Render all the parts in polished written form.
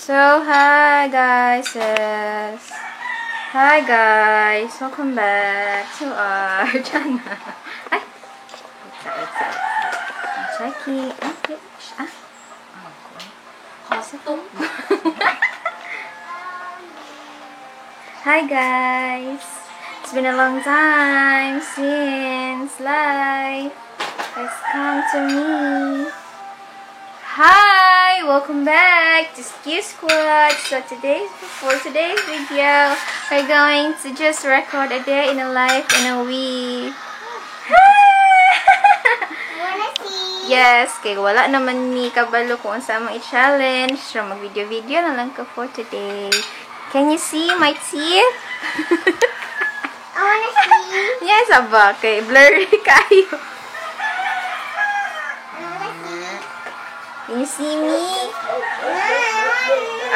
So, hi guys, hi guys, welcome back to our channel. Ay, what's up? Checky. Hi guys, it's been a long time since life has come to me. Hi, welcome back to Q Squad. So for today's video, we're going to just record a day in a life in a week. Wanna see? Yes, kay wala naman ni kabalo kung saan mo i-challenge. So mag-video na lang ko for today. Can you see my teeth? I wanna see. Yes, aba, kay blurry kayo. Can you see me?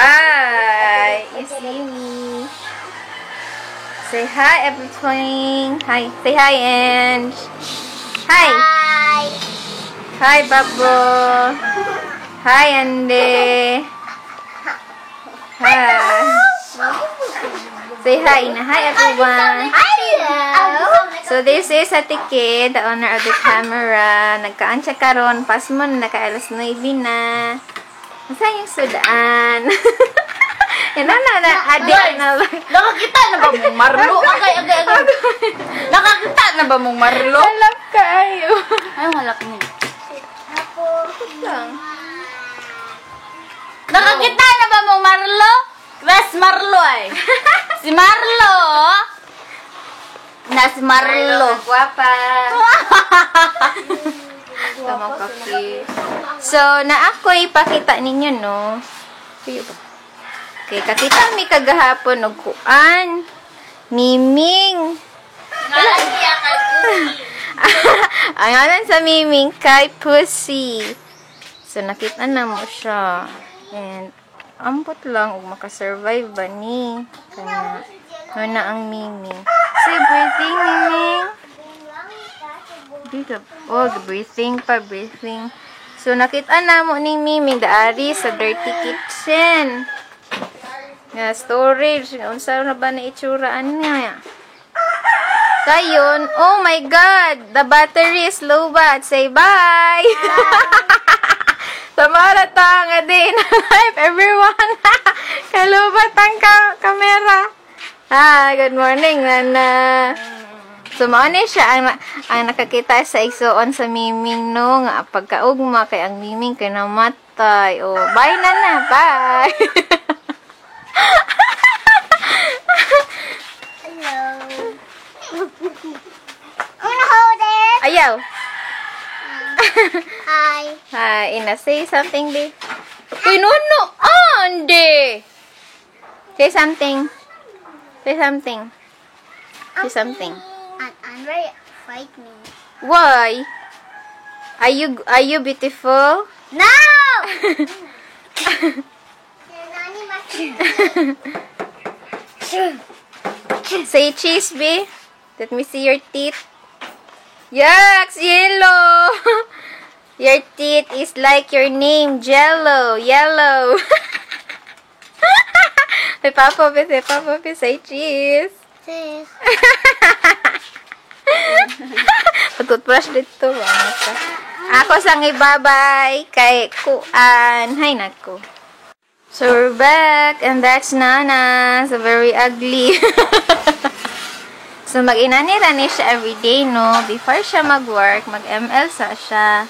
Hi, you see me? Say hi, everyone. Hi, say hi, and hi. Hi. Hi, Babo. Hi, Ande. Hi. Say hi, na hi, everyone. Hello. So this is Ate Kid, the owner of the camera. Nagkaan siya karon, pas mo na naka-alas 9 na. Nasaan yung sudaan? Yan na, adik na lang. Nakakita na ba mong marlo? Agay. Nakakita na ba mong marlo? Alam kayo. Ay, malak niya. Lang. Nakakita na ba mong marlo? Wes Marlo ay. Si Marlo. Na si Marlo. Guwapa. Tama kaki. So, na ako ipakita ninyo, no? Okay, kakita mi kagahapon og kuan. Miming. Ngalan niya kay Pusi. Ang ngalan sa Miming kay Pussy. So, nakita na mo siya. And, ambot lang ug makasurvive ba ni. Kaya, na ang Miming. Say, breathing, Miming. Oh, breathing. So, nakita na mo ni Miming daari sa dirty kitchen. Nga, storage. Unsa na ba na itsuraan niya? Kayon, oh my God! The battery is low bat. Say bye! Samara ta nga din. Live, everyone! Kalubat ang kamera. Hi, good morning, Nana. So, mauni siya ang nakakita sa igsoon sa Miming, no? Nga, pagkaugma kay ang Miming kay namatay. Oh, bye, Nana. Bye! Hello. I wanna hold it. Ayaw! Hi. Hi, Ina, say something, di. Uy, no! Ande! Say something. Say something. Say something. And Andre fight me. Why? Are you beautiful? No. Nani Say cheese, B. Let me see your teeth. Yucks, yellow. Your teeth is like your name, Jello, yellow. Say Papa, say cheese. Sis. Pag-toothbrush dito. Ako sang ibabay kay Kuan. Hay nako. So we're back and that's Nana. So very ugly. So mag-inani-rani siya everyday, no? Before siya mag-work, mag-ML sa siya.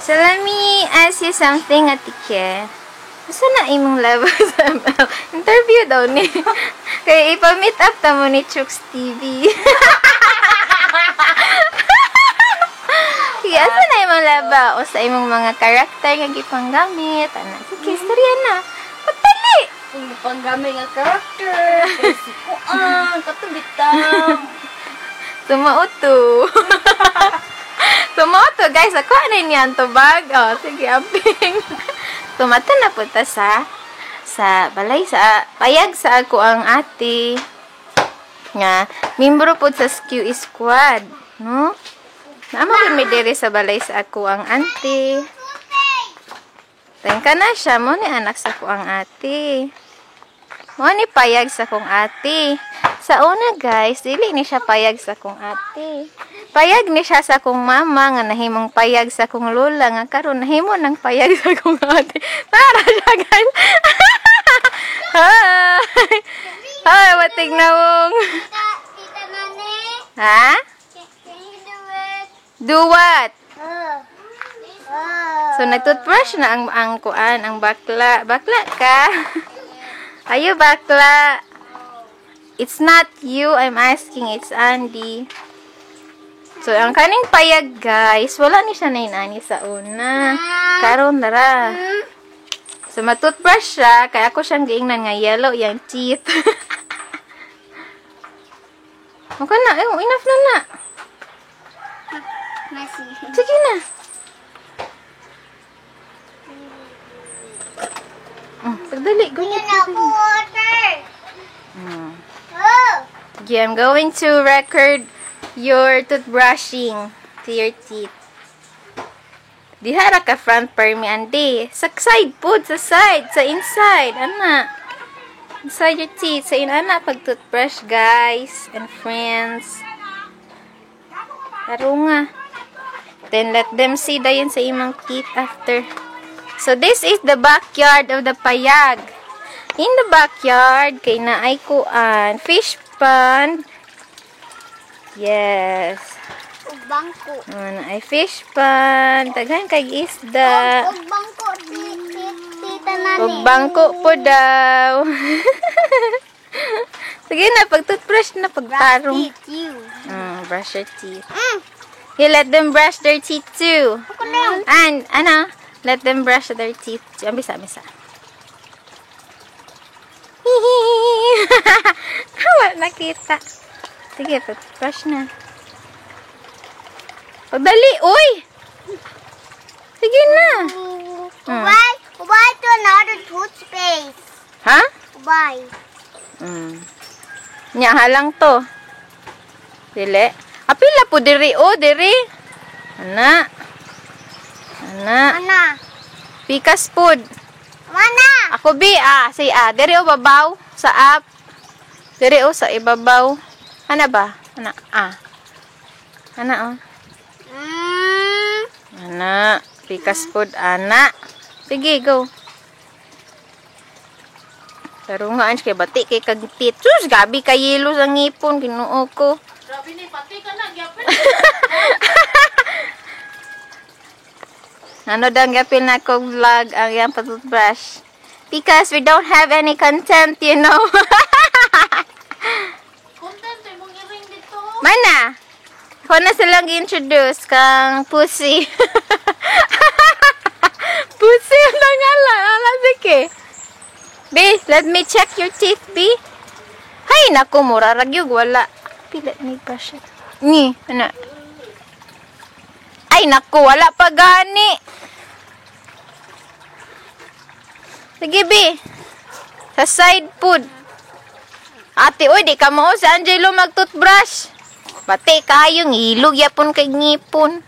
So let me ask you something, Atike. Gusto na imong level sa ML? Interview daw ni. Kaya ipa-meet up ta mo ni Chooks TV. Sige, asa na imong level? O sa imong mga karakter nga gipanggamit? Ano? Sige, istorya na. Pagtali! Kung panggamay nga character. Si Kuan. Katubitang. Sumauto. Sumauto, guys. Ako ano niyan to bag? O, sige, aping. Tumato na punta sa balay, sa payag sa ako ang ate. Nga, membro po sa Q Squad. No? Naamagin may dere sa balay sa ako ang auntie. Tengka na siya. Mo ni anak sa kuang ate. Mo ni payag sa kong ate. Sa una guys, dili ni siya payag sa kong ate. Payag ni siya sa kong mama nga nahimong payag sa kong lola nga karon nahimo nang payag sa kong ate. Tara siya guys. Hi. Hi, watig na wong. Tita Nani, Ha? can you do it? Do what? Oh. So nagtoothbrush na ang kuan, ang bakla. Bakla ka? Ayo bakla. It's not you I'm asking, it's Andy. So ang kaning payag guys, wala ni siya nainani sa una. Karon dara. So matoothbrush siya, kaya ako siyang giingnan nga yellow yung teeth. Okay na, enough na. Messy. Sige na. Pagdali, You gunyat. know, water. Mm. Oh. Okay, I'm going to record your toothbrushing to your teeth. Dihara ka front per mi andi. Sa side po, sa side, sa inside, ana. Inside your teeth, sa inana pag toothbrush, guys and friends. Laro nga. Then let them see dayon sa imong teeth after. So this is the backyard of the payag. In the backyard, kay naay kuan, fish pond. Yes. Bangko. Naay fish pond. Daghan kay isda. Bangko, Tita Nani. Ug bangko po daw. Sige na, pag toothbrush na, pagtarong. Teeth, you. Brush your teeth. You let them brush their teeth too. And, let them brush their teeth too. Bisa. Wala nakita. Sige, brush na. Pagdali, uy! Sige na. Why to another toothpaste? Ha? Why? Nyaha lang to. Dili. Apila po diri, diri. Ana. Mana? Pikas food. Mana? Ako say diri babaw sa app. Diri sa ibabaw. Ana ba? Ana. Ana Ana, pikas food ana. Sige, go. Pero nga kay bati kay kag teeth. Sus, gabi kay yelo sa ngipon Ginoo ko. Grabe ni, pati ka na, gyapon. Ano daw gapil na ko vlog ang yang toothbrush. Because we don't have any content, you know. Content, mong i-ring dito. Mana? Ako na silang introduce kang Pussy. Pussy ang nangalan. Alam, sige. B, let me check your teeth, B. Hay, naku, muraragyog. Wala. Pilat ni brush it. Ni, ano? Ay, naku, wala pa gani. Sige, B. Sa side food. Ate, oy, di ka mo sa Angelo mag-toothbrush. Bate kayong ilog yapon kay ngipon.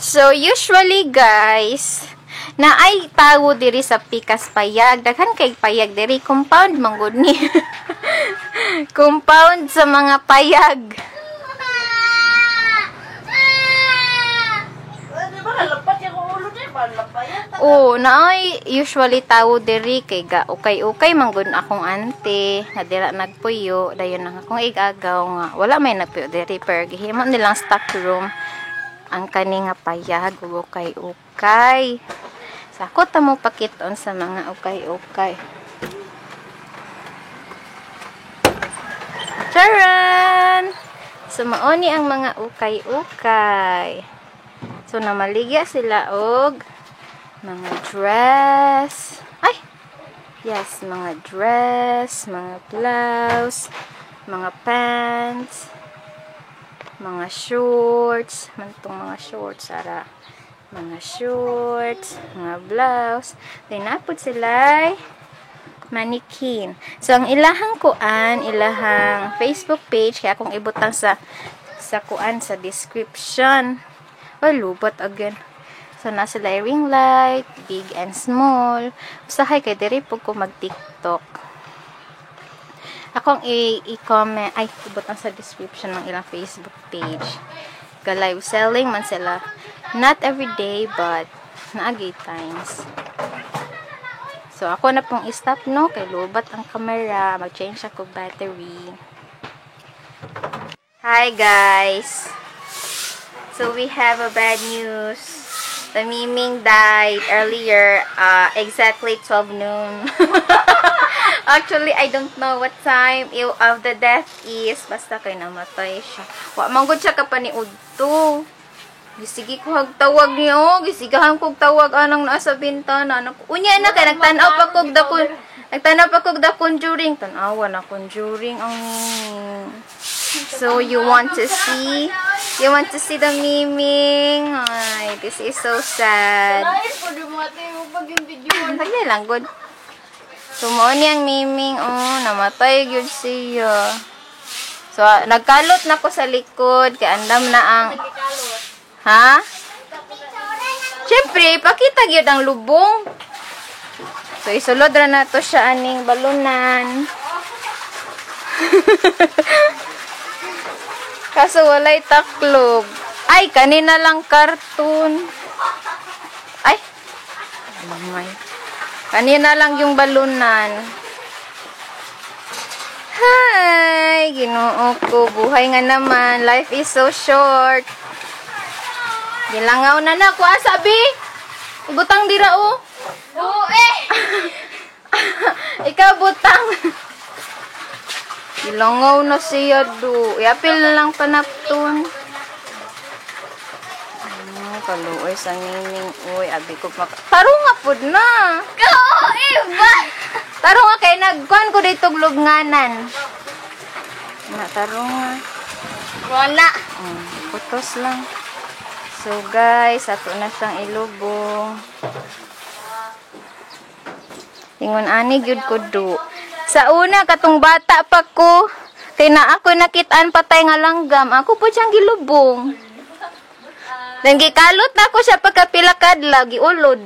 So, usually, guys, na ay tawo diri sa pikas payag. Daghan kay payag diri. Compound, manggod ni. Compound sa mga payag. Di ba, nalapat yung ulo niya, malapayan. Oo, naay usually tawo diri kay ga ukay manggod akong ante nga dira nagpuyo dayon ang akong igagaw nga wala may nagpuyo diri pero gihimo nilang stock room ang kani nga payag ug ukay. Sakot ta mo pakiton sa mga ukay. Charan! So maoni ang mga ukay. So namaligya sila og mga dress. Ay! Yes, mga dress, mga blouse, mga pants, mga shorts. Mantong mga shorts, ara. Mga shorts, mga blouse. Then, napod sila mannequin. So, ang ilahang kuan, ilahang Facebook page, kaya akong ibutang sa kuan sa description. Oh, lubot again. So, na sila ring light, big and small. Usahay kay diri po ko mag-TikTok. Akong i-comment, ay, ibutan sa description ng ilang Facebook page. Live selling man sila. Not every day, but naagay times. So, ako na pong i-stop, no? Kay lubat ang camera. Mag-change ako battery. Hi, guys! So, we have a bad news. The Miming died earlier, exactly 12 noon. Actually, I don't know what time of the death is. Basta kay namatay siya. Wa manggod siya kapaniudto. Gisigi ko hagtawag niyo. Gisigahan kog tawag anang nasa bintana. Unya na kay nagtanaw pa kog dakon. Nagtanaw pa kog da conjuring. Tanawa na conjuring ang So you want to see the Miming. Ay, this is so sad. Lagi lang good. So mo niyang Miming, namatay gyud siya. So nagkalot na ko sa likod kay andam na ang ha? Siyempre, pakita gyud ang lubong. So isulod ra na to siya aning balunan. Kaso walay taklob. Ay, kanina lang cartoon. Ay. Mamay. Kanina lang yung balunan. Hi! Ginoo ko. Buhay nga naman. Life is so short. Gilangaw na na. Kuha sabi. Ibutang dira o. Oo eh. Ikaw butang. Ilangaw na siya do. Iapil na lang panapton. Kaluoy sa Miming. Uy, abi ko pa. Taro nga pod na. Oo, iba. Taro nga kay nagkuhan ko dito lubnganan. Taro nga. Wala. Putos lang. So guys, ato na siyang ilubong. Tingon ani gyud ko do. Sa una, katong bata pa ko, kay na ako nakitaan patay nga langgam, ako po siyang gilubong. Then gikalot na ako siya pagkapila kadlaw, giulod.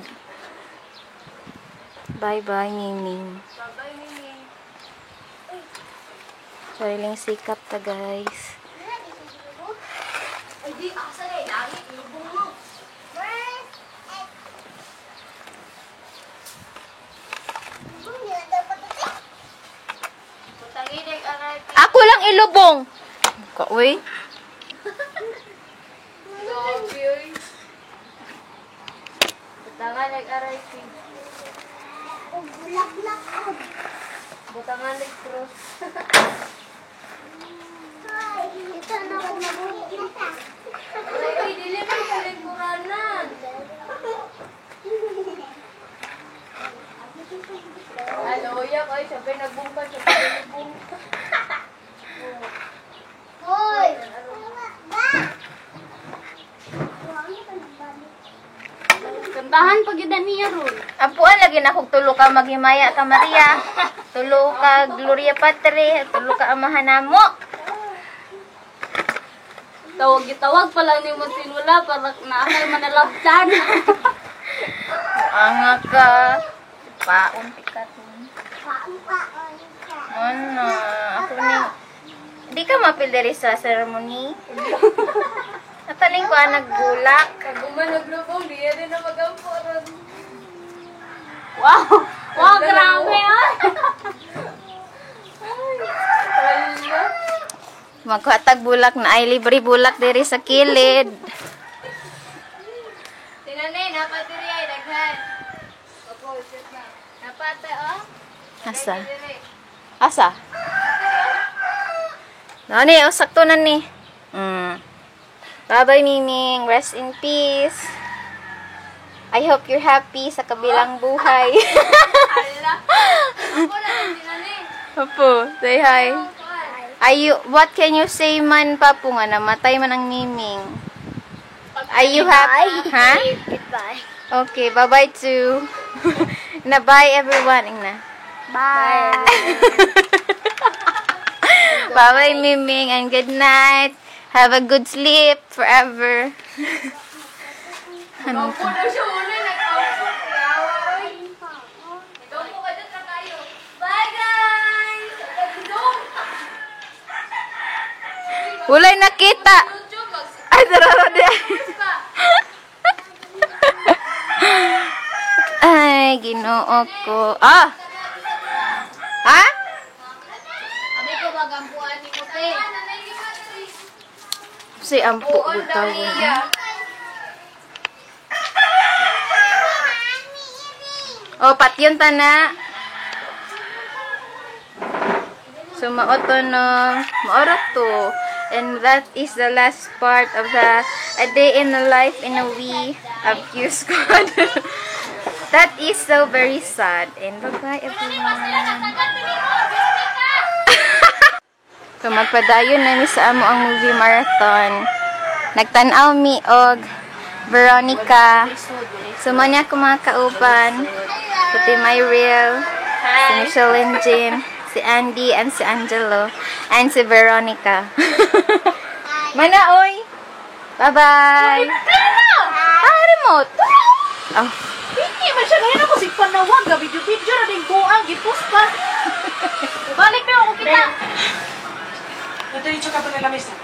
Bye-bye, Miming. Bye-bye, Miming. Sariling sikap ta, guys. Ay, di, asa na, langit, lubong mo. Butanginig, aray. Ako lang ilubong. Uy. Grabe, oy. Butanginig, aray. Bulak-lak. Butanginig, cross. Ay, ito na ako nabulita. Ay, dili mo sa lingkuranan. Ano, yak, ay, sabi nagbungka, sabi nagbungka. Hoy! Kantahan pag yun niya ron. Apuan lagi na kog tulo ka maghimaya ka Maria. Tulo ka Gloria Patri, tulo ka amahan namo. Tawag pa lang ni mo sinula para naakay manalabtan. Anga ka. Paon pikat. Paon-paon ka. Ano, ako ni di ka mapil diri sa ceremony. Nataling ko naggulak. Kaguman naglubong, di yan na magampo ron. Wow! Wow, grabe ah! Hala. Magkuhatag bulak na ay libre bulak diri sa kilid. Tinanay, napatiri ay daghan. Opo, sit na. Napate, oh. Asa? Diri. Asa? Nani, sakto na ni. Bye-bye, Miming. Rest in peace. I hope you're happy sa kabilang buhay. Hala. Opo na, tinanay. Opo, say hi. What can you say man, Papu, nga namatay man ang Miming? Are you happy? Ha? Goodbye. Okay, bye-bye too. Na bye everyone. Na. Bye. Bye-bye, Miming, and good night. Have a good sleep forever. Ano Kampo daw siya una, nagkampo. Yawa, oy. Kampo ka dyan na kayo. Bye, guys! Walay nakita. YouTube, Ay, darara di. ka. Ay, ginoo ko. Ah! Ha? Abi ko magampuan ni Kote. Si ampo Buon daw butaw. niya. Oh, patyon ta na. So, maoto no. Maorat to. And that is the last part of the A Day in the Life in a We of Q Squad. That is so very sad. And bye-bye everyone. So, magpadayon na mi sa amo ang movie marathon. Nagtanaw mi og Veronica. Sumanya ko mga kauban. Pati Myril, si Michelle and Jean, si Andy, and si Angelo, and si Veronica. Mana, oy! Bye-bye! Ah, remote! Oh. Hindi man siya ngayon ako si panawag. Video-video na din ko ang gipos pa. Balik na ako kita. Ito yung ka pa nila mesa.